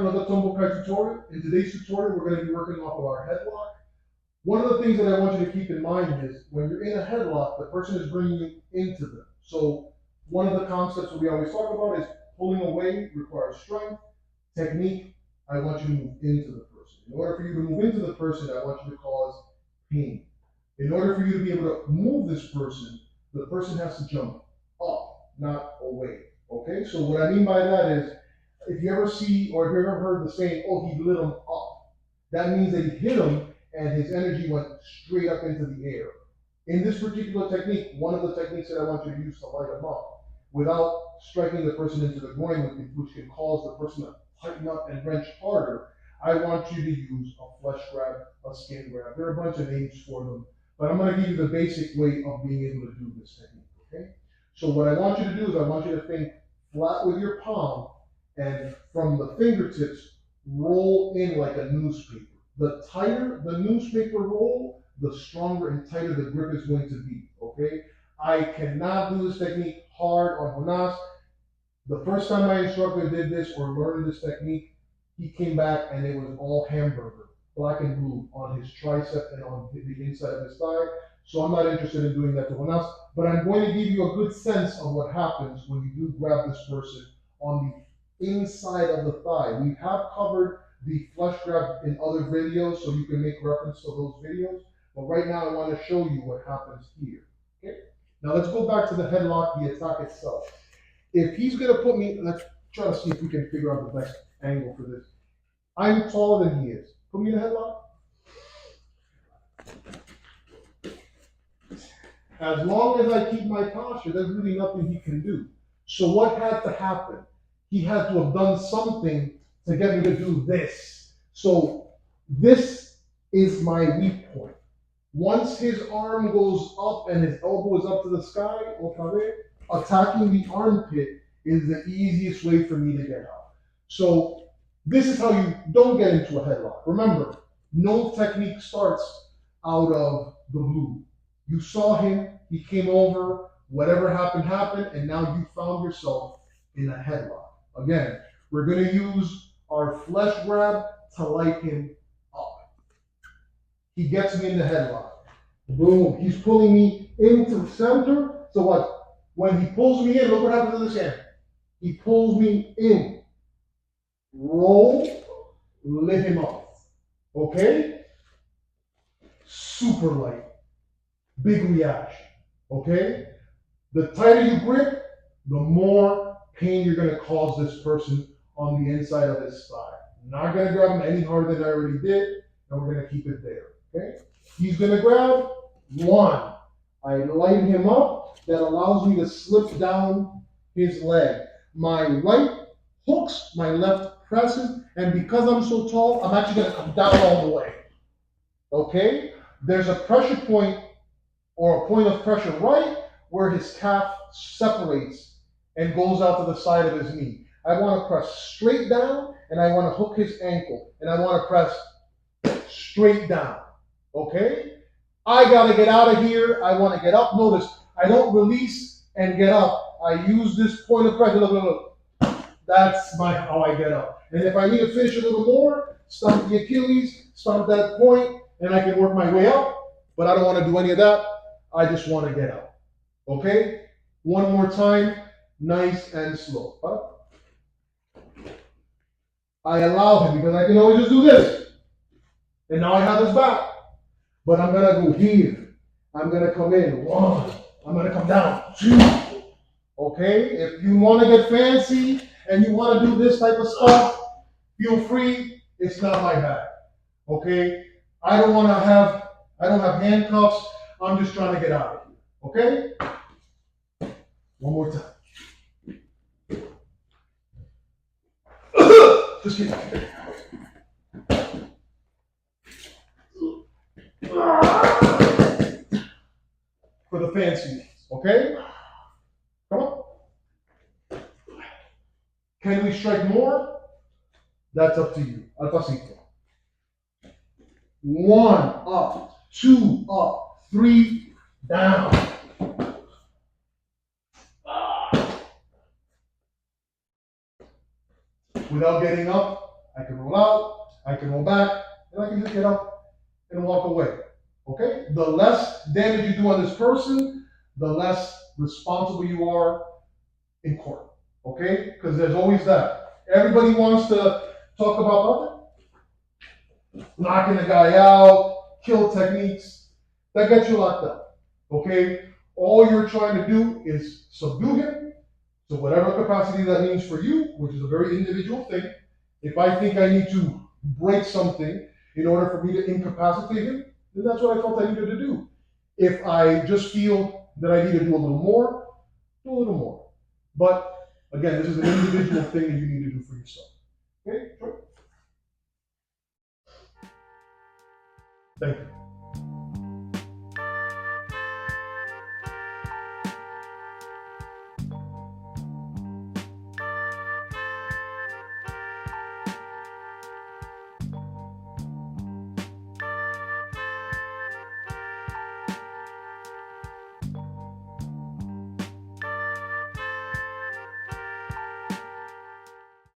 to another Tumble Kai tutorial. In today's tutorial, we're going to be working off of our headlock. One of the things that I want you to keep in mind is when you're in a headlock, the person is bringing you into them. So one of the concepts that we always talk about is pulling away requires strength, technique. I want you to move into the person. In order for you to move into the person, I want you to cause pain. In order for you to be able to move this person, the person has to jump up, not away. Okay, so what I mean by that is, if you ever see or if you ever heard the saying, oh, he lit him up, that means that he hit him and his energy went straight up into the air. In this particular technique, one of the techniques that I want you to use to light him up, without striking the person into the groin, which can cause the person to tighten up and wrench harder, I want you to use a flesh grab, a skin grab. There are a bunch of names for them, but I'm going to give you the basic way of being able to do this technique, okay? So what I want you to do is I want you to think flat with your palm, and from the fingertips, roll in like a newspaper. The tighter the newspaper roll, the stronger and tighter the grip is going to be, okay? I cannot do this technique hard on Jonas. The first time my instructor did this or learned this technique, he came back and it was all hamburger, black and blue, on his tricep and on the inside of his thigh. So I'm not interested in doing that to Jonas, but I'm going to give you a good sense of what happens when you do grab this person on the inside of the thigh. We have covered the flesh grab in other videos, so you can make reference to those videos. But right now I want to show you what happens here. Okay? Now let's go back to the headlock, the attack itself. If he's going to put me, let's try to see if we can figure out the best angle for this. I'm taller than he is. Put me in a headlock. As long as I keep my posture, there's really nothing he can do. So what had to happen? He had to have done something to get me to do this. So this is my weak point. Once his arm goes up and his elbow is up to the sky, attacking the armpit is the easiest way for me to get out. So this is how you don't get into a headlock. Remember, no technique starts out of the blue. You saw him, he came over, whatever happened, happened, and now you found yourself in a headlock. Again, we're going to use our flesh grab to light him up. He gets me in the headlock. Boom. He's pulling me into the center. So what? When he pulls me in, look what happens to this hand. He pulls me in. Roll, lift him up. Okay? Super light. Big reaction. Okay? The tighter you grip, the more pain you're going to cause this person on the inside of his thigh. I'm not going to grab him any harder than I already did, and we're going to keep it there. Okay? He's going to grab one. I light him up. That allows me to slip down his leg. My right hooks, my left presses, and because I'm so tall, I'm actually going to come down all the way. Okay? There's a pressure point or a point of pressure right where his calf separates and goes out to the side of his knee. I want to press straight down, and I want to hook his ankle, and I want to press straight down. Okay? I got to get out of here. I want to get up. Notice, I don't release and get up. I use this point of pressure. Look. That's how I get up. And if I need to finish a little more, stomp the Achilles, stomp that point, and I can work my way up. But I don't want to do any of that. I just want to get up. Okay? One more time. Nice and slow. Up. I allow him because I can always just do this. And now I have his back. But I'm going to go here. I'm going to come in. One. I'm going to come down. Two. Okay? If you want to get fancy and you want to do this type of stuff, feel free. It's not my bag. Okay? I don't have handcuffs. I'm just trying to get out of here. Okay? One more time. Just kidding. For the fancy ones, okay? Come on. Can we strike more? That's up to you. Al pasito. 1 up, 2 up, 3 down. Without getting up, I can roll out, I can roll back, and I can just get up and walk away. Okay? The less damage you do on this person, the less responsible you are in court. Okay? Because there's always that. Everybody wants to talk about knocking the guy out, kill techniques. That gets you locked up. Okay? All you're trying to do is subdue him to whatever capacity that means for you, which is a very individual thing. If I think I need to break something in order for me to incapacitate him, then that's what I felt I needed to do. If I just feel that I need to do a little more, do a little more. But again, this is an individual thing that you need to do for yourself. Okay? Sure. Thank you.